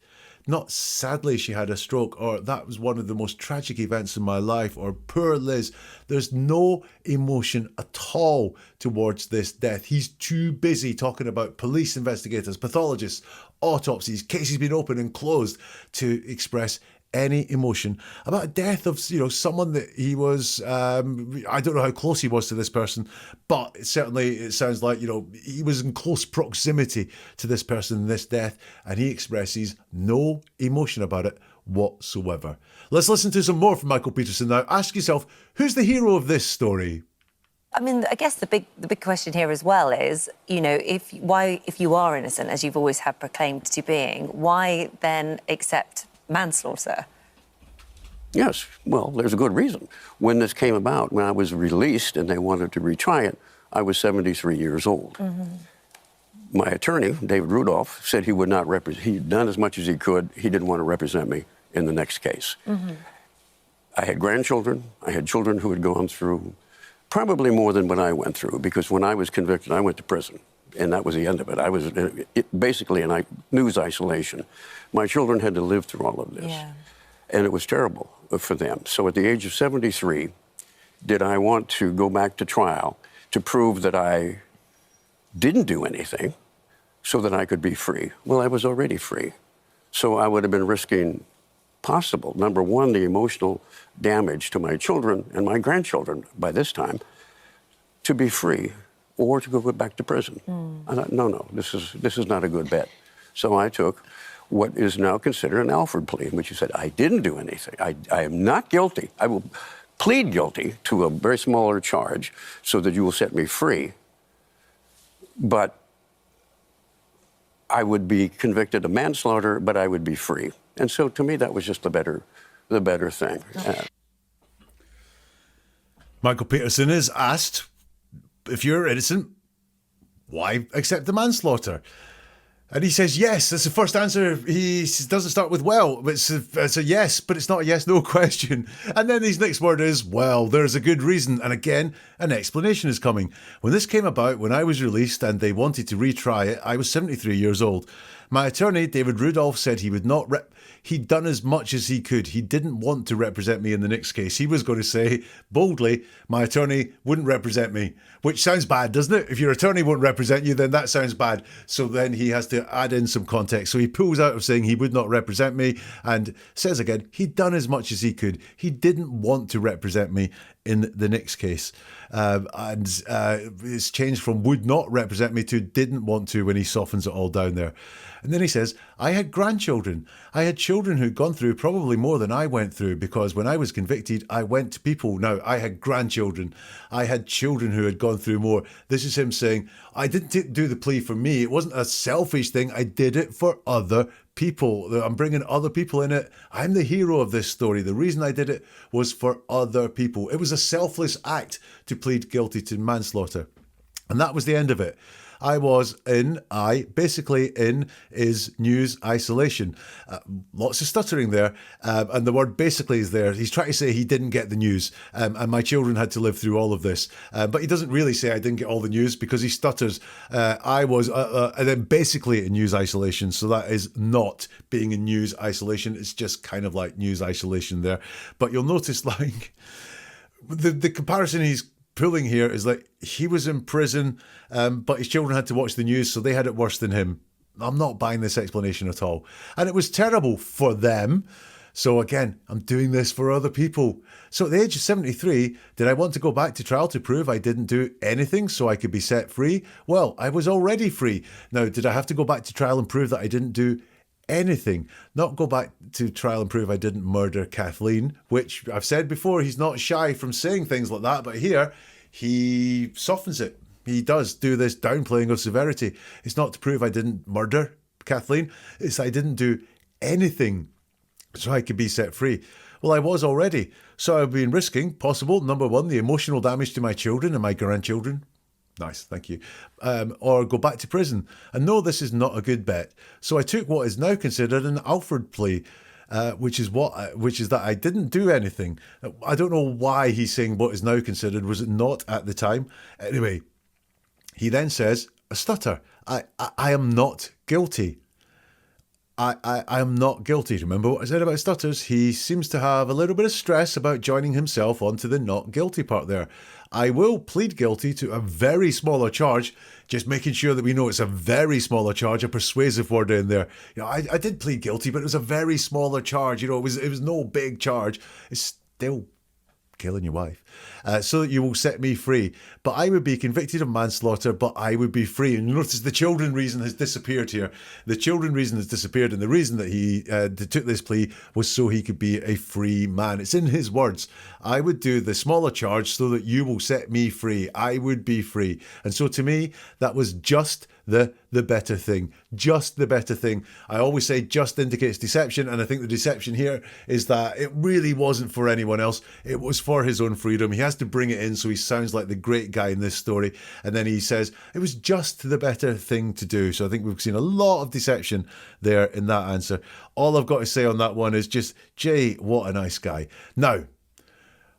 A: Not sadly she had a stroke, or that was one of the most tragic events in my life, or poor Liz. There's no emotion at all towards this death. He's too busy talking about police investigators, pathologists, autopsies, cases being opened and closed to express any emotion about a death of someone that he was I don't know how close he was to this person, but it sounds like he was in close proximity to this person in this death, and he expresses no emotion about it whatsoever. Let's listen to some more from Michael Peterson now. Ask yourself, who's the hero of this story?
D: I mean, I guess the big question here as well is, if you are innocent, as you've always have proclaimed to being, why then accept manslaughter?
C: Yes, well, there's a good reason. When this came about, when I was released and they wanted to retry it, I was 73 years old. Mm-hmm. My attorney, David Rudolph, said he would not represent, he'd done as much as he could. He didn't want to represent me in the next case. Mm-hmm. I had grandchildren. I had children who had gone through probably more than what I went through, because when I was convicted, I went to prison. And that was the end of it. I was basically in news isolation. My children had to live through all of this. Yeah. And it was terrible for them. So at the age of 73, did I want to go back to trial to prove that I didn't do anything so that I could be free? Well, I was already free. So I would have been risking possible, number one, the emotional damage to my children and my grandchildren by this time, to be free, or to go back to prison. I thought, no, this is not a good bet. So I took what is now considered an Alford plea, in which you said, I didn't do anything. I am not guilty. I will plead guilty to a very smaller charge so that you will set me free. But I would be convicted of manslaughter, but I would be free. And so to me, that was just the better thing.
A: Michael Peterson is asked, if you're innocent, why accept the manslaughter? And he says yes. That's the first answer. He doesn't start with well. It's a yes, but it's not a yes-no question. And then his next word is, well, there's a good reason. And again, an explanation is coming. When this came about, when I was released and they wanted to retry it, I was 73 years old. My attorney, David Rudolph, said he would not he'd done as much as he could. He didn't want to represent me in the next case. He was going to say, boldly, my attorney wouldn't represent me, which sounds bad, doesn't it? If your attorney won't represent you, then that sounds bad. So then he has to add in some context. So he pulls out of saying he would not represent me and says again, he'd done as much as he could. He didn't want to represent me in the next case. It's changed from would not represent me to didn't want to when he softens it all down there. And then he says, I had grandchildren. I had children who'd gone through probably more than I went through, because when I was convicted, I went to people. Now, I had grandchildren. I had children who had gone through more. This is him saying, I didn't do the plea for me. It wasn't a selfish thing. I did it for other people. I'm bringing other people in it. I'm the hero of this story. The reason I did it was for other people. It was a selfless act to plead guilty to manslaughter. And that was the end of it. Basically in is news isolation. Lots of stuttering there, and the word basically is there. He's trying to say he didn't get the news, and my children had to live through all of this. But he doesn't really say I didn't get all the news because he stutters. And then basically in news isolation. So that is not being in news isolation. It's just kind of like news isolation there. But you'll notice like the comparison he's pulling here is like he was in prison, but his children had to watch the news, so they had it worse than him. I'm not buying this explanation at all. And it was terrible for them. So again, I'm doing this for other people. So at the age of 73, did I want to go back to trial to prove I didn't do anything so I could be set free? Well, I was already free. Now, did I have to go back to trial and prove that I didn't do anything? Not go back to trial and prove I didn't murder Kathleen, which I've said before, he's not shy from saying things like that, but here he softens it. He does do this downplaying of severity. It's not to prove I didn't murder Kathleen, it's I didn't do anything so I could be set free. Well, I was already, so I've been risking possible, number one, the emotional damage to my children and my grandchildren. Nice, thank you. Or go back to prison. And no, this is not a good bet. So I took what is now considered an Alford plea, which is that I didn't do anything. I don't know why he's saying what is now considered. Was it not at the time? Anyway, he then says, a stutter. I am not guilty. I am not guilty. Remember what I said about stutters? He seems to have a little bit of stress about joining himself onto the not guilty part there. I will plead guilty to a very smaller charge, just making sure that we know it's a very smaller charge, a persuasive word in there. You know, I did plead guilty, but it was a very smaller charge. You know, it was no big charge. It's still killing your wife, so that you will set me free. But I would be convicted of manslaughter, but I would be free. And notice the children reason has disappeared here. The children reason has disappeared, and the reason that he took this plea was so he could be a free man. It's in his words. I would do the smaller charge so that you will set me free. I would be free. And so to me, that was just the better thing. Just the better thing. I always say just indicates deception, and I think the deception here is that it really wasn't for anyone else. It was for his own freedom. He has to bring it in so he sounds like the great guy in this story, and then he says it was just the better thing to do. So I think we've seen a lot of deception there in that answer. All I've got to say on that one is just, Jay, what a nice guy. Now,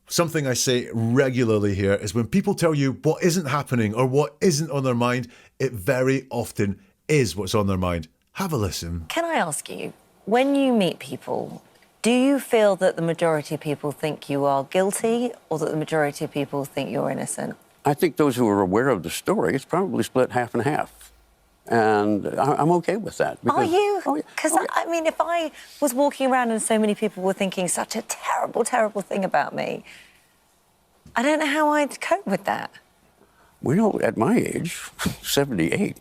A: something I say regularly here is when people tell you what isn't happening or what isn't on their mind, it very often is what's on their mind. Have a listen.
D: Can I ask you, when you meet people, do you feel that the majority of people think you are guilty or that the majority of people think you're innocent?
C: I think those who are aware of the story, it's probably split half and half. And I'm okay with that.
D: Are you? Because,
C: yeah.
D: I mean, if I was walking around and so many people were thinking such a terrible, terrible thing about me, I don't know how I'd cope with that.
C: Well, at my age, 78,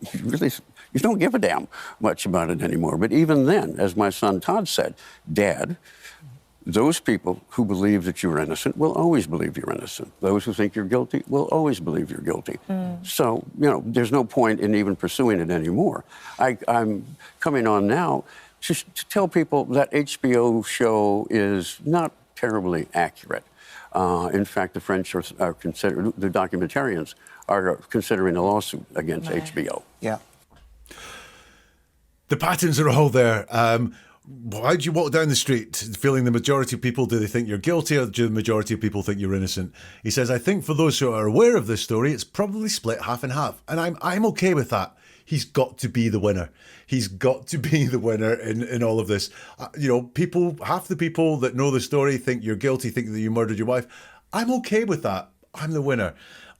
C: you don't give a damn much about it anymore. But even then, as my son Todd said, Dad, those people who believe that you're innocent will always believe you're innocent. Those who think you're guilty will always believe you're guilty. So, you know, there's no point in even pursuing it anymore. I'm coming on now to tell people that HBO show is not terribly accurate. In fact, the French are considering, the documentarians are considering a lawsuit against HBO.
B: Yeah.
A: The patterns are all there. Why do you walk down the street feeling the majority of people, do they think you're guilty or do the majority of people think you're innocent? He says, I think for those who are aware of this story, it's probably split half and half. And I'm okay with that. He's got to be the winner. He's got to be the winner in all of this. You know, people, half the people that know the story think you're guilty, think that you murdered your wife. I'm okay with that. I'm the winner.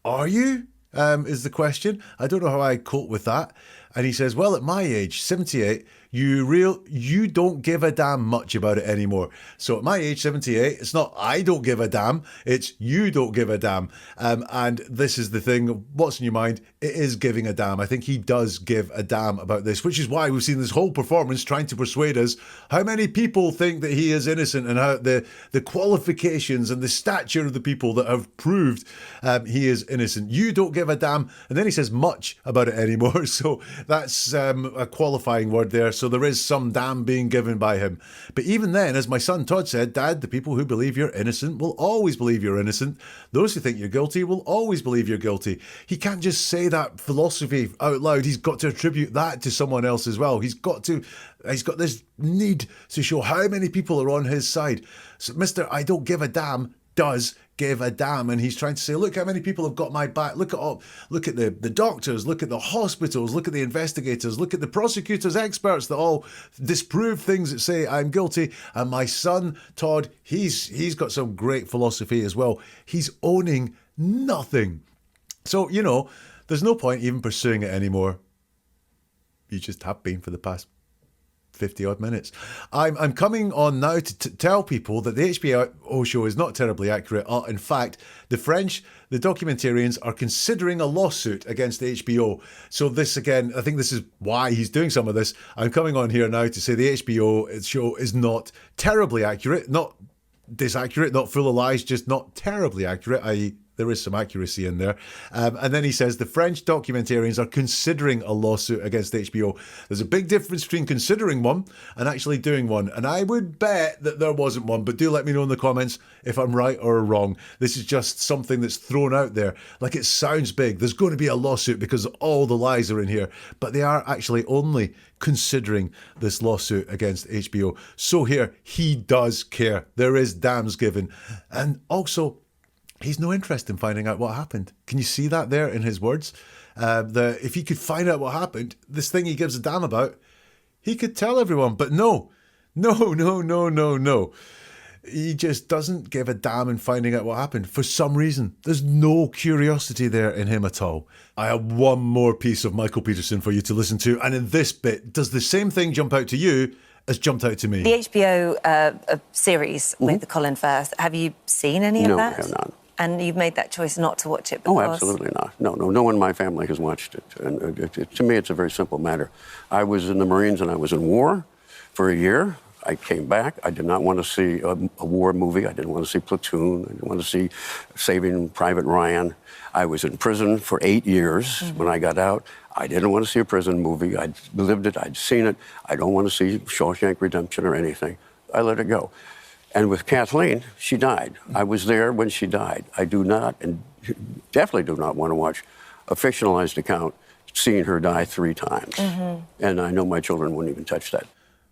A: Are you? Is the question. I don't know how I cope with that. And he says, well, at my age, 78, you don't give a damn much about it anymore. So at my age, 78, it's not I don't give a damn, it's you don't give a damn. And this is the thing, what's in your mind? It is giving a damn. I think he does give a damn about this, which is why we've seen this whole performance trying to persuade us how many people think that he is innocent and how the qualifications and the stature of the people that have proved he is innocent. You don't give give a damn. And then he says much about it anymore. So that's a qualifying word there. So there is some damn being given by him. But even then, as my son Todd said, Dad, the people who believe you're innocent will always believe you're innocent. Those who think you're guilty will always believe you're guilty. He can't just say that philosophy out loud. He's got to attribute that to someone else as well. He's got this need to show how many people are on his side. So Mr. I don't give a damn does give a damn, and he's trying to say, look how many people have got my back. Look at the doctors, look at the hospitals, look at the investigators, look at the prosecutors, experts that all disprove things that say I'm guilty. And my son Todd, he's got some great philosophy as well. He's owning nothing. So, there's no point even pursuing it anymore. You just have been for the past 50 odd minutes. I'm coming on now to tell people that the HBO show is not terribly accurate. In fact, the documentarians are considering a lawsuit against the HBO. So this, again, I think this is why he's doing some of this. I'm coming on here now to say the HBO show is not terribly accurate, not disaccurate, not full of lies, just not terribly accurate, i.e. there is some accuracy in there. And then he says the French documentarians are considering a lawsuit against HBO. There's a big difference between considering one and actually doing one. And I would bet that there wasn't one, but do let me know in the comments if I'm right or wrong. This is just something that's thrown out there. Like, it sounds big. There's going to be a lawsuit because all the lies are in here. But they are actually only considering this lawsuit against HBO. So here, he does care. There is damns given. And also, he's no interest in finding out what happened. Can you see that there in his words? If he could find out what happened, this thing he gives a damn about, he could tell everyone. But no. He just doesn't give a damn in finding out what happened for some reason. There's no curiosity there in him at all. I have one more piece of Michael Peterson for you to listen to. And in this bit, does the same thing jump out to you as jumped out to me?
D: The HBO series with Colin Firth, have you seen any of that?
C: No, I have not.
D: And you've made that choice not to watch it because...
C: Oh, absolutely not. No one in my family has watched it. And to me, it's a very simple matter. I was in the Marines and I was in war for a year. I came back. I did not want to see a war movie. I didn't want to see Platoon. I didn't want to see Saving Private Ryan. I was in prison for 8 years. When I got out, I didn't want to see a prison movie. I'd lived it. I'd seen it. I don't want to see Shawshank Redemption or anything. I let it go. And with Kathleen, she died. I was there when she died. I do not, and definitely do not want to watch a fictionalized account seeing her die 3 times. And I know my children wouldn't even touch that.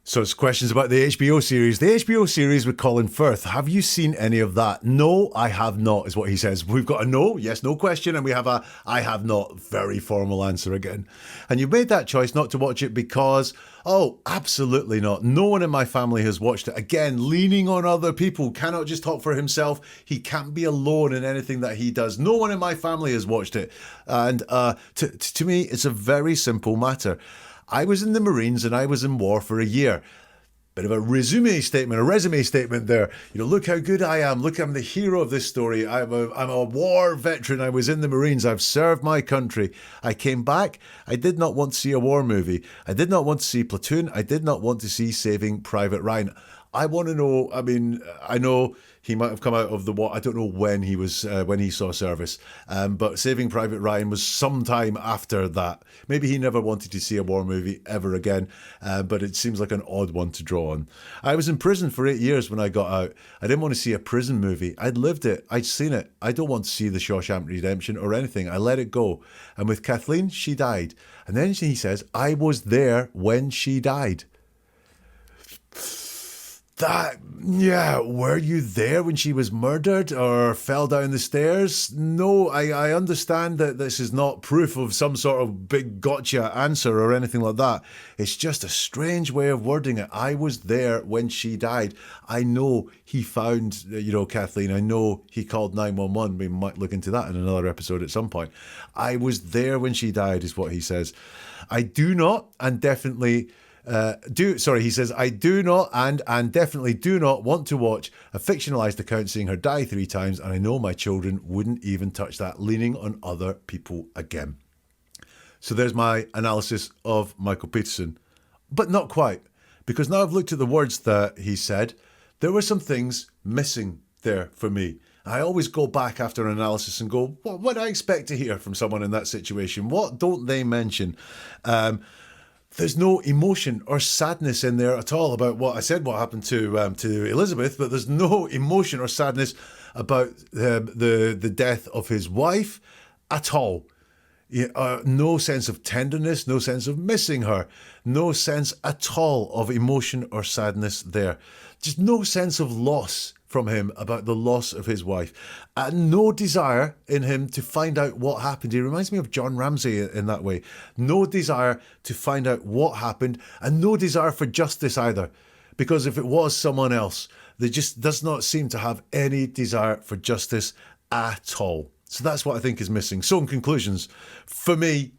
A: So it's questions about the HBO series. The HBO series with Colin Firth. Have you seen any of that? No, I have not, is what he says. We've got a no, yes, no question, and we have a I have not, very formal answer again. And you've made that choice not to watch it because, oh, absolutely not. No one in my family has watched it. Again, leaning on other people, cannot just talk for himself. He can't be alone in anything that he does. No one in my family has watched it. And to me, it's a very simple matter. I was in the Marines and I was in war for a year. Bit of a resume statement there. Look how good I am. Look, I'm the hero of this story. I'm a war veteran. I was in the Marines. I've served my country. I came back. I did not want to see a war movie. I did not want to see Platoon. I did not want to see Saving Private Ryan. I want to know, I know he might have come out of the war. I don't know when he was when he saw service, but Saving Private Ryan was sometime after that. Maybe he never wanted to see a war movie ever again, but it seems like an odd one to draw on. I was in prison for 8 years when I got out. I didn't want to see a prison movie. I'd lived it. I'd seen it. I don't want to see the Shawshank Redemption or anything. I let it go. And with Kathleen, she died. And then he says, I was there when she died. Were you there when she was murdered or fell down the stairs? No, I understand that this is not proof of some sort of big gotcha answer or anything like that. It's just a strange way of wording it. I was there when she died. I know he found, Kathleen. I know he called 911. We might look into that in another episode at some point. I was there when she died is what he says. I do not and definitely... he says, I do not and definitely do not want to watch a fictionalized account seeing her die 3 times, and I know my children wouldn't even touch that, leaning on other people again. So there's my analysis of Michael Peterson. But not quite, because now I've looked at the words that he said, there were some things missing there for me. I always go back after an analysis and go, what would I expect to hear from someone in that situation? What don't they mention? There's no emotion or sadness in there at all about what I said, what happened to Elizabeth, but there's no emotion or sadness about the death of his wife at all. No sense of tenderness, no sense of missing her, no sense at all of emotion or sadness there. Just no sense of loss from him about the loss of his wife, and no desire in him to find out what happened. He reminds me of John Ramsay in that way. No desire to find out what happened, and no desire for justice either, because if it was someone else, they just does not seem to have any desire for justice at all. So that's what I think is missing. So in conclusions, for me,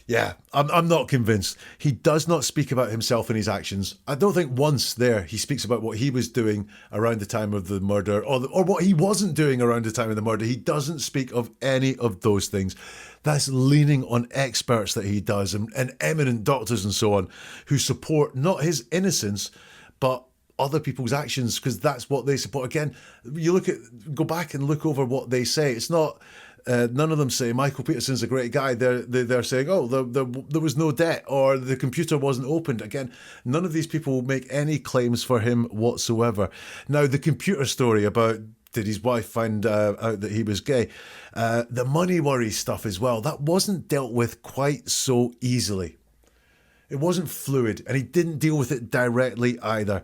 A: yeah, I'm not convinced. He does not speak about himself and his actions. I don't think once there he speaks about what he was doing around the time of the murder, or what he wasn't doing around the time of the murder. He doesn't speak of any of those things. That's leaning on experts that he does, and eminent doctors and so on, who support not his innocence, but other people's actions, because that's what they support. Again, go back and look over what they say. It's not... none of them say Michael Peterson's a great guy. They're saying, oh, there was no debt, or the computer wasn't opened. Again, none of these people make any claims for him whatsoever. Now, the computer story about did his wife find out that he was gay, the money worry stuff as well, that wasn't dealt with quite so easily. It wasn't fluid, and he didn't deal with it directly either.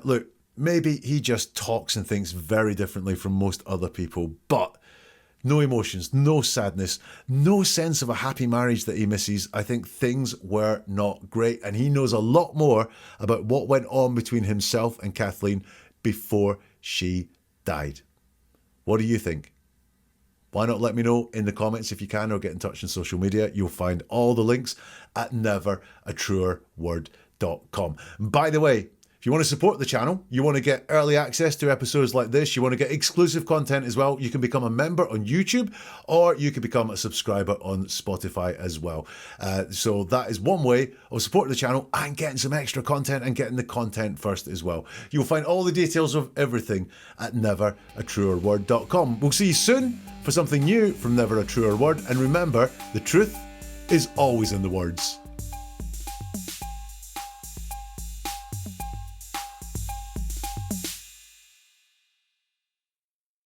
A: Look, maybe he just talks and thinks very differently from most other people, but no emotions, no sadness, no sense of a happy marriage that he misses. I think things were not great, and he knows a lot more about what went on between himself and Kathleen before she died. What do you think? Why not let me know in the comments if you can, or get in touch on social media. You'll find all the links at neveratruerword.com. By the way, if you want to support the channel, you want to get early access to episodes like this, you want to get exclusive content as well, you can become a member on YouTube, or you can become a subscriber on Spotify as well. So that is one way of supporting the channel and getting some extra content, and getting the content first as well. You'll find all the details of everything at neveratruerword.com. We'll see you soon for something new from Never a Truer Word. And remember, the truth is always in the words.